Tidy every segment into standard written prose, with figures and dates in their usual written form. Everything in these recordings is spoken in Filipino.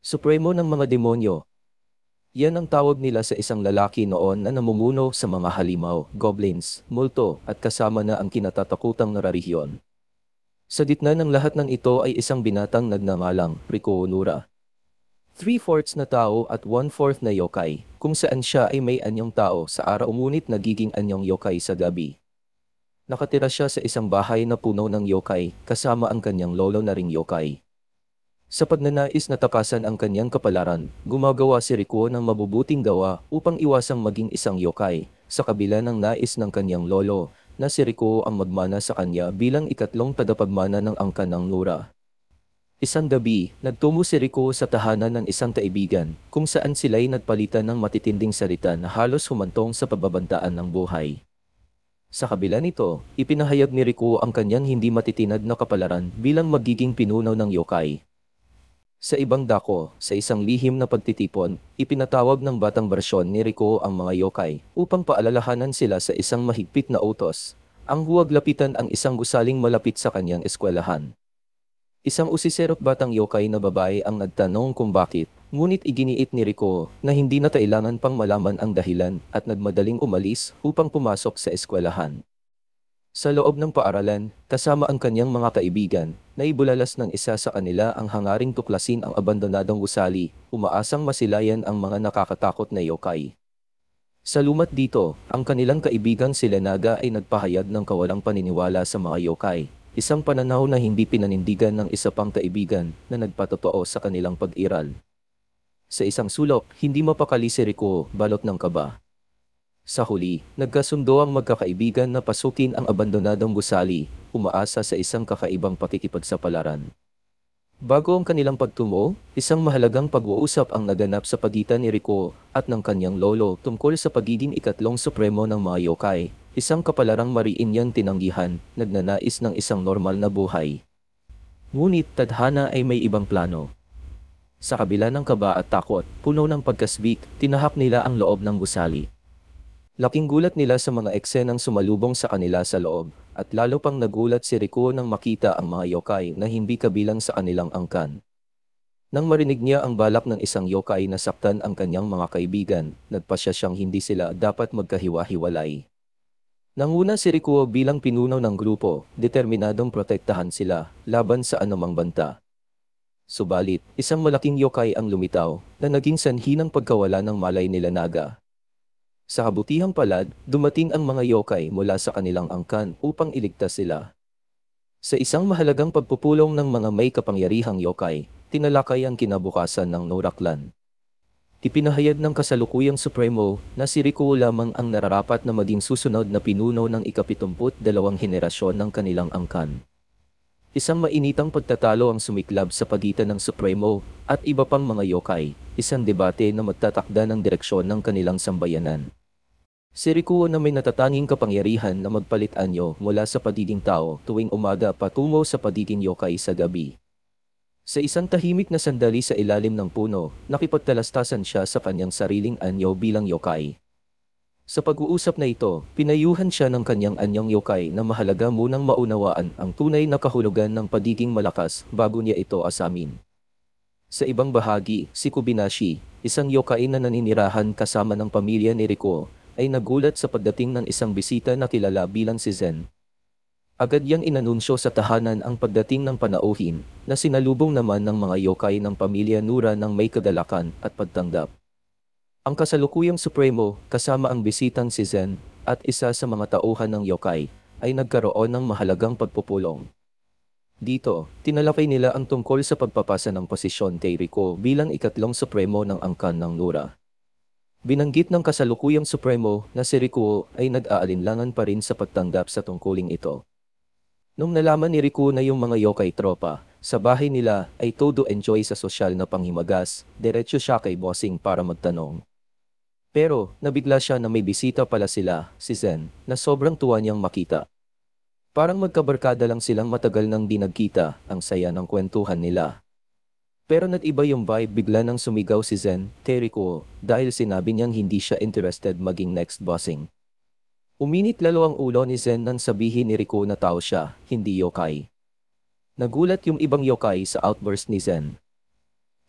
Supremo ng mga demonyo. Yan ang tawag nila sa isang lalaki noon na namumuno sa mga halimaw, goblins, multo, at kasama na ang kinatatakutang na relihiyon. Sa gitna ng lahat ng ito ay isang binatang nagnangalang Rico Onura. 3/4 na tao at 1/4 na yokai, kung saan siya ay may anyong tao sa araw ngunit nagiging anyong yokai sa gabi. Nakatira siya sa isang bahay na puno ng yokai, kasama ang kanyang lolo na ring yokai. Sa pagnanais na takasan ang kanyang kapalaran, gumagawa si Rico ng mabubuting gawa upang iwasang maging isang yokai, sa kabila ng nais ng kanyang lolo, na si Rico ang magmana sa kanya bilang ikatlong tagapagmana ng angkan ng Nura. Isang gabi, nagtungo si Rico sa tahanan ng isang kaibigan, kung saan sila'y nagpalitan ng matitinding salita na halos humantong sa pababantaan ng buhay. Sa kabila nito, ipinahayag ni Rico ang kanyang hindi matitinag na kapalaran bilang magiging pinuno ng yokai. Sa ibang dako, sa isang lihim na pagtitipon, ipinatawag ng batang bersyon ni Rico ang mga yokai upang paalalahanan sila sa isang mahigpit na utos. Ang huwag lapitan ang isang gusaling malapit sa kanyang eskwelahan. Isang usiserot batang yokai na babae ang nagtanong kung bakit, ngunit iginiit ni Rico na hindi na kailangan pang malaman ang dahilan at nagmadaling umalis upang pumasok sa eskwelahan. Sa loob ng paaralan, kasama ang kanyang mga kaibigan, naibulalas ng isa sa kanila ang hangaring tuklasin ang abandonadong gusali, umaasang masilayan ang mga nakakatakot na yokai. Sa lumat dito, ang kanilang kaibigan sila Naga ay nagpahayag ng kawalang paniniwala sa mga yokai, isang pananaw na hindi pinanindigan ng isa pang kaibigan na nagpatotoo sa kanilang pag-iral. Sa isang sulok, hindi mapakali si Rico, balot ng kaba. Sa huli, nagkasundo ang magkakaibigan na pasukin ang abandonadong gusali, umaasa sa isang kakaibang pakikipagsapalaran. Bago ang kanilang pagtungo, isang mahalagang pag-uusap ang naganap sa pagitan ni Rico at ng kanyang lolo tungkol sa pagiging ikatlong supremo ng mga yokai, isang kapalarang mariin niyang tinanggihan, nagnanais ng isang normal na buhay. Ngunit tadhana ay may ibang plano. Sa kabila ng kaba at takot, puno ng pagkasbik, tinahak nila ang loob ng gusali. Laking gulat nila sa mga eksenang sumalubong sa kanila sa loob, at lalo pang nagulat si Rico nang makita ang mga yokai na hindi kabilang sa kanilang angkan. Nang marinig niya ang balak ng isang yokai na saktan ang kanyang mga kaibigan, nagpasya siyang hindi sila dapat magkahiwa-hiwalay. Nanguna si Rico bilang pinuno ng grupo, determinadong protektahan sila laban sa anumang banta. Subalit, isang malaking yokai ang lumitaw na naging sanhi ng pagkawala ng malay nila Naga. Sa kabutihang palad, dumating ang mga yokai mula sa kanilang angkan upang iligtas sila. Sa isang mahalagang pagpupulong ng mga may kapangyarihang yokai, tinalakay ang kinabukasan ng Noraklan. Ipinahayag ng kasalukuyang Supremo na si Rico lamang ang nararapat na maging susunod na pinuno ng ika-72 henerasyon ng kanilang angkan. Isang mainitang pagtatalo ang sumiklab sa pagitan ng Supremo at iba pang mga yokai, isang debate na magtatakda ng direksyon ng kanilang sambayanan. Si Rico na may natatanging kapangyarihan na magpalit anyo mula sa pagiging tao tuwing umaga patungo sa pagiging yokai sa gabi. Sa isang tahimik na sandali sa ilalim ng puno, nakipagtalastasan siya sa kanyang sariling anyo bilang yokai. Sa pag-uusap na ito, pinayuhan siya ng kanyang anyong yokai na mahalaga munang maunawaan ang tunay na kahulugan ng pagiging malakas bago niya ito asamin. Sa ibang bahagi, si Kubinashi, isang yokai na naninirahan kasama ng pamilya ni Rico, ay nagulat sa pagdating ng isang bisita na kilala bilang si Zen. Agad niyang inanunsyo sa tahanan ang pagdating ng panauhin na sinalubong naman ng mga yokai ng pamilya Nura ng may kagalakan at pagtanggap. Ang kasalukuyang Supremo, kasama ang bisitang si Zen at isa sa mga tauhan ng yokai, ay nagkaroon ng mahalagang pagpupulong. Dito, tinalakay nila ang tungkol sa pagpapasa ng posisyon kay Rico bilang ikatlong Supremo ng angkan ng Nura. Binanggit ng kasalukuyang Supremo na si Rico ay nag-aalinlangan pa rin sa pagtanggap sa tungkuling ito. Nung nalaman ni Rico na yung mga yokai tropa sa bahay nila ay todo enjoy sa sosyal na panghimagas, diretso siya kay bossing para magtanong. Pero nabigla siya na may bisita pala sila, si Zen, na sobrang tuwa niyang makita. Parang magkabarkada lang silang matagal nang di nagkita, ang saya ng kwentuhan nila. Pero nag-iba yung vibe, bigla nang sumigaw si Zen, kay Rico, dahil sinabi niyang hindi siya interested maging next bossing. Uminit lalo ang ulo ni Zen nang sabihin ni Rico na tao siya, hindi yokai. Nagulat yung ibang yokai sa outburst ni Zen.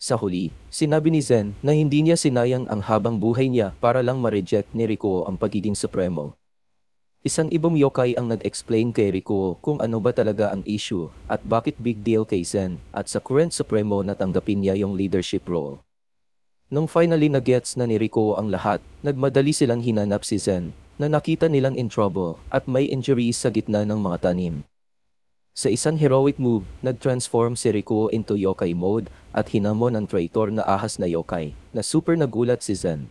Sa huli, sinabi ni Zen na hindi niya sinayang ang habang buhay niya para lang ma-reject ni Rikuo ang pagiging supremo. Isang ibang yokai ang nag-explain kay Rikuo kung ano ba talaga ang issue at bakit big deal kay Zen at sa current supremo na tanggapin niya yung leadership role. Nung finally na-gets na ni Rikuo ang lahat, nagmadali silang hinanap si Zen na nakita nilang in trouble at may injuries sa gitna ng mga tanim. Sa isang heroic move, nag-transform si Rikuo into yokai mode at hinamon ang traitor na ahas na yokai, na super nagulat si Zen.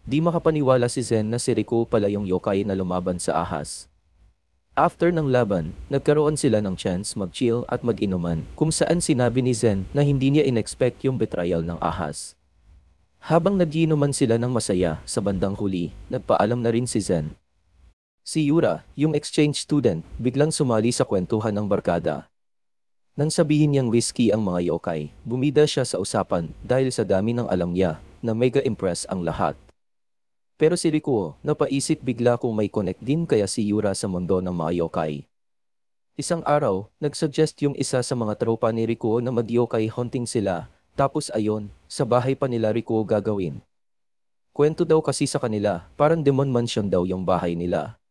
Di makapaniwala si Zen na si Rikuo pala yung yokai na lumaban sa ahas. After ng laban, nagkaroon sila ng chance mag-chill at mag-inuman kung saan sinabi ni Zen na hindi niya in-expect yung betrayal ng ahas. Habang nag-inuman sila ng masaya sa bandang huli, nagpaalam na rin si Zen. Si Yura, yung exchange student, biglang sumali sa kwentuhan ng barkada. Nang sabihin niyang risky ang mga yokai, bumida siya sa usapan dahil sa dami ng alam niya na mega impress ang lahat. Pero si Rikuo, napaisip bigla kung may connect din kaya si Yura sa mundo ng mga yokai. Isang araw, nagsuggest yung isa sa mga tropa ni Rikuo na mag-yokai hunting sila, tapos ayon, sa bahay pa nila Rikuo gagawin. Kwento daw kasi sa kanila, parang demon mansion daw yung bahay nila.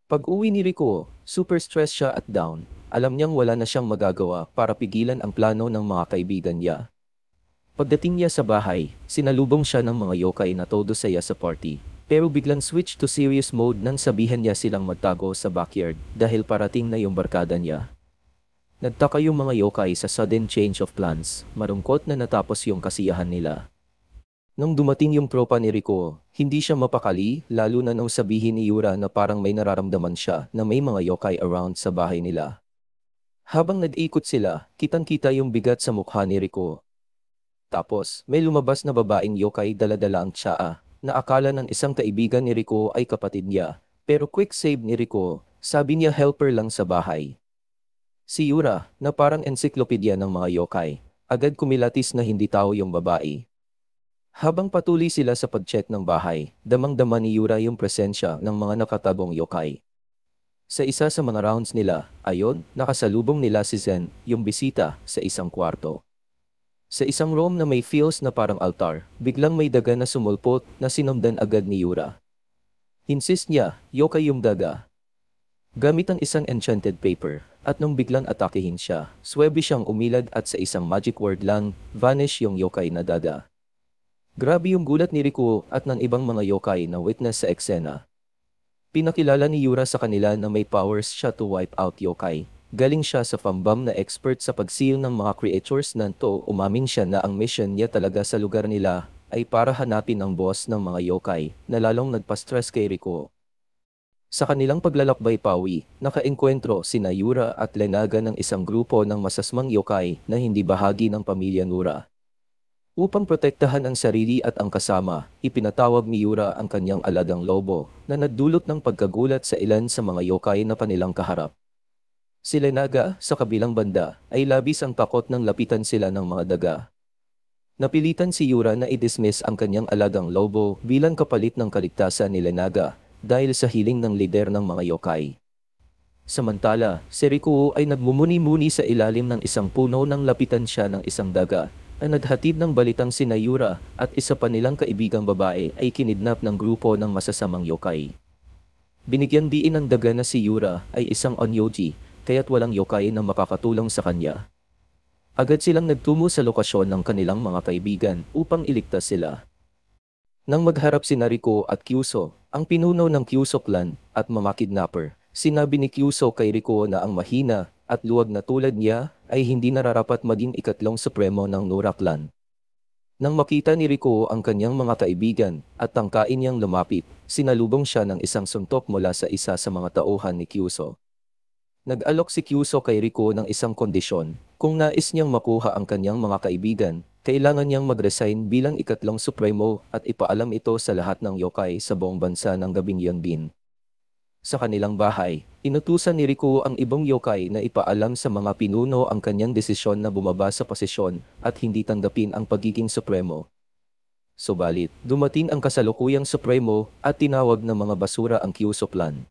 Pag-uwi ni Rikuo, super stressed siya at down. Alam niyang wala na siyang magagawa para pigilan ang plano ng mga kaibigan niya. Pagdating niya sa bahay, sinalubong siya ng mga yokai na todo saya sa party. Pero biglang switch to serious mode nang sabihan niya silang magtago sa backyard dahil parating na yung barkada niya. Nagtaka yung mga yokai sa sudden change of plans, marungkot na natapos yung kasiyahan nila. Nung dumating yung tropa ni Rikuo, hindi siya mapakali lalo na nung sabihin ni Yura na parang may nararamdaman siya na may mga yokai around sa bahay nila. Habang nag-ikot sila, kitang-kita yung bigat sa mukha ni Rikuo. Tapos, may lumabas na babaeng yokai dala-dala ang tsaa, na akala ng isang kaibigan ni Rikuo ay kapatid niya, pero quick save ni Rikuo, sabi niya helper lang sa bahay. Si Yura, na parang encyclopedia ng mga yokai, agad kumilatis na hindi tao yung babae. Habang patuloy sila sa pag-check ng bahay, damang-dama ni Yura yung presensya ng mga nakatagong yokai. Sa isa sa mga rounds nila, ayon, nakasalubong nila si Zen, yung bisita, sa isang kwarto. Sa isang room na may feels na parang altar, biglang may daga na sumulpot na sinundan agad ni Yura. Insist niya, yokai yung daga. Gamit ang isang enchanted paper, at nung biglang atakehin siya, swebe siyang umilad at sa isang magic word lang, vanish yung yokai na daga. Grabe yung gulat ni Rikuo at ng ibang mga yokai na witness sa eksena. Pinakilala ni Yura sa kanila na may powers siya to wipe out yokai. Galing siya sa fambam na expert sa pag-seal ng mga creatures nanto. Umamin siya na ang mission niya talaga sa lugar nila ay para hanapin ang boss ng mga yokai na lalong nagpa-stress kay Rikuo. Sa kanilang paglalakbay pawi, nakaengkwentro sina Yura at Lenaga ng isang grupo ng masasmang yokai na hindi bahagi ng pamilya Nura. Upang protektahan ang sarili at ang kasama, ipinatawag ni Yura ang kanyang alagang lobo na nagdulot ng pagkagulat sa ilan sa mga yokai na panilang kaharap. Si Lenaga, sa kabilang banda, ay labis ang takot nang lapitan sila ng mga daga. Napilitan si Yura na i-dismiss ang kanyang alagang lobo bilang kapalit ng kaligtasan ni Lenaga dahil sa hiling ng lider ng mga yokai. Samantala, si Rikuo ay nagmumuni-muni sa ilalim ng isang puno nang lapitan siya ng isang daga na naghatid ng balitang sina Yura at isa pa nilang kaibigang babae ay kinidnap ng grupo ng masasamang yokai. Binigyan diin ng daga na si Yura ay isang onyoji, kaya't walang yokai na makakatulong sa kanya. Agad silang nagtungo sa lokasyon ng kanilang mga kaibigan upang iligtas sila. Nang magharap si Rikuo at Kyuso, ang pinuno ng Kyuso clan at mga kidnapper, sinabi ni Kyuso kay Rikuo na ang mahina at luwag na tulad niya ay hindi nararapat maging ikatlong supremo ng Nura clan. Nang makita ni Rikuo ang kanyang mga kaibigan at tangkain niyang lumapit, sinalubong siya ng isang suntok mula sa isa sa mga tauhan ni Kyuso. Nag-alok si Kyuso kay Rikuo ng isang kondisyon. Kung nais niyang makuha ang kanyang mga kaibigan, kailangan niyang mag-resign bilang ikatlong supremo at ipaalam ito sa lahat ng yokai sa buong bansa ng gabing Yonbin. Sa kanilang bahay, inutusan ni Rikuo ang ibang yokai na ipaalam sa mga pinuno ang kanyang desisyon na bumaba sa posisyon at hindi tanggapin ang pagiging supremo. Subalit, dumating ang kasalukuyang supremo at tinawag ng mga basura ang Kyuso clan.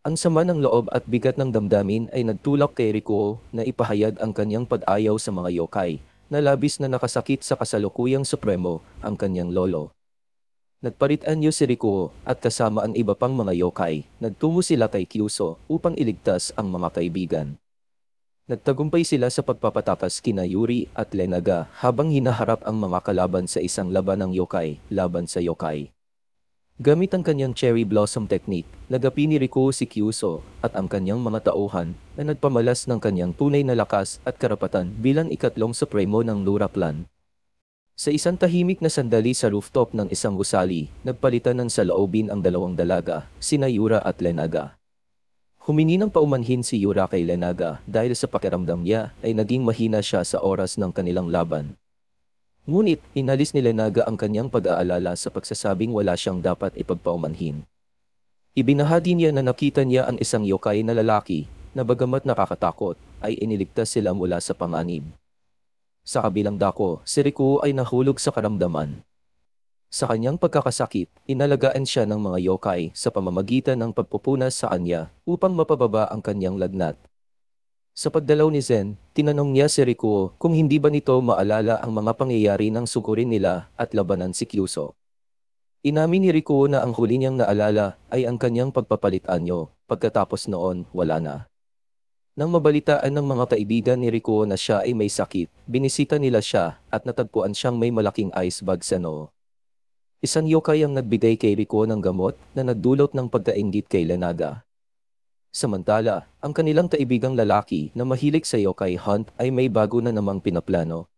Ang sama ng loob at bigat ng damdamin ay nagtulak kay Rikuo na ipahayag ang kanyang pag-ayaw sa mga yokai na labis na nakasakit sa kasalukuyang supremo, ang kanyang lolo. Nagparitan niyo si Rikuo at kasama ang iba pang mga yokai. Nagtungo sila kay Kyuso upang iligtas ang mga kaibigan. Nagtagumpay sila sa pagpapatakas kina Yuri at Lenaga habang hinaharap ang mga kalaban sa isang laban ng yokai laban sa yokai. Gamit ang kanyang cherry blossom technique, nagapi ni Rikuo si Kyuso at ang kanyang mga tauhan na nagpamalas ng kanyang tunay na lakas at karapatan bilang ikatlong supremo ng Lura clan. Sa isang tahimik na sandali sa rooftop ng isang gusali, nagpalitan ng saloobin ang dalawang dalaga, sina Yura at Lenaga. Humingi ng paumanhin si Yura kay Lenaga dahil sa pakiramdam niya ay naging mahina siya sa oras ng kanilang laban. Ngunit, inalis ni Lenaga ang kanyang pag-aalala sa pagsasabing wala siyang dapat ipagpaumanhin. Ibinahagi niya na nakita niya ang isang yokai na lalaki na bagamat nakakatakot ay iniligtas sila mula sa panganib. Sa kabilang dako, si Rikuo ay nahulog sa karamdaman. Sa kanyang pagkakasakit, inalagaan siya ng mga yokai sa pamamagitan ng pagpupunas sa kanya upang mapababa ang kanyang lagnat. Sa pagdalaw ni Zen, tinanong niya si Rikuo kung hindi ba nito maalala ang mga pangyayari ng sugurin nila at labanan si Kyuso. Inamin ni Rikuo na ang huli niyang naalala ay ang kanyang pagpapalit anyo, pagkatapos noon wala na. Nang mabalitaan ng mga kaibigan ni Rikuo na siya ay may sakit, binisita nila siya at natagpuan siyang may malaking ice bag sa noo. Isang yokai ang nagbigay kay Rikuo ng gamot na nagdulot ng pagkainggit kay Lenaga. Samantala, ang kanilang kaibigang lalaki na mahilig sa yokai hunt ay may bago na namang pinaplano.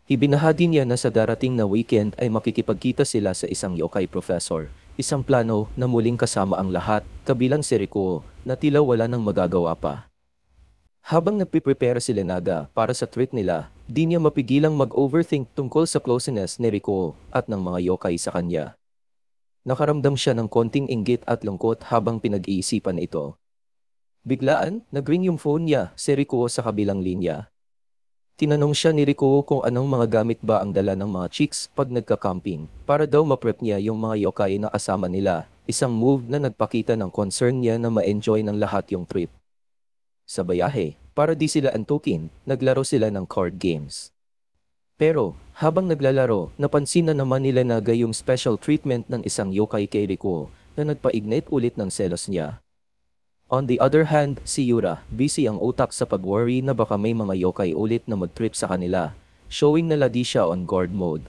Ibinahagi niya na sa darating na weekend ay makikipagkita sila sa isang yokai professor, isang plano na muling kasama ang lahat, kabilang si Rikuo, na tila wala nang magagawa pa. Habang nagpiprepare si Lenaga para sa trip nila, di niya mapigilang mag-overthink tungkol sa closeness ni Rikuo at ng mga yokai sa kanya. Nakaramdam siya ng konting inggit at lungkot habang pinag-iisipan ito. Biglaan, nag-ring yung phone niya, si Rikuo sa kabilang linya. Tinanong siya ni Rikuo kung anong mga gamit ba ang dala ng mga chicks pag nagka-camping, para daw ma-prep niya yung mga yokai na kasama nila, isang move na nagpakita ng concern niya na ma-enjoy ng lahat yung trip. Sa bayahe, para di sila antukin, naglaro sila ng card games. Pero, habang naglalaro, napansin na naman nila na yung special treatment ng isang yokai kay Rikuo na nagpa-ignite ulit ng selos niya. On the other hand, si Yura, busy ang utak sa pag-worry na baka may mga yokai ulit na mag-trip sa kanila, showing na ladi siya on guard mode.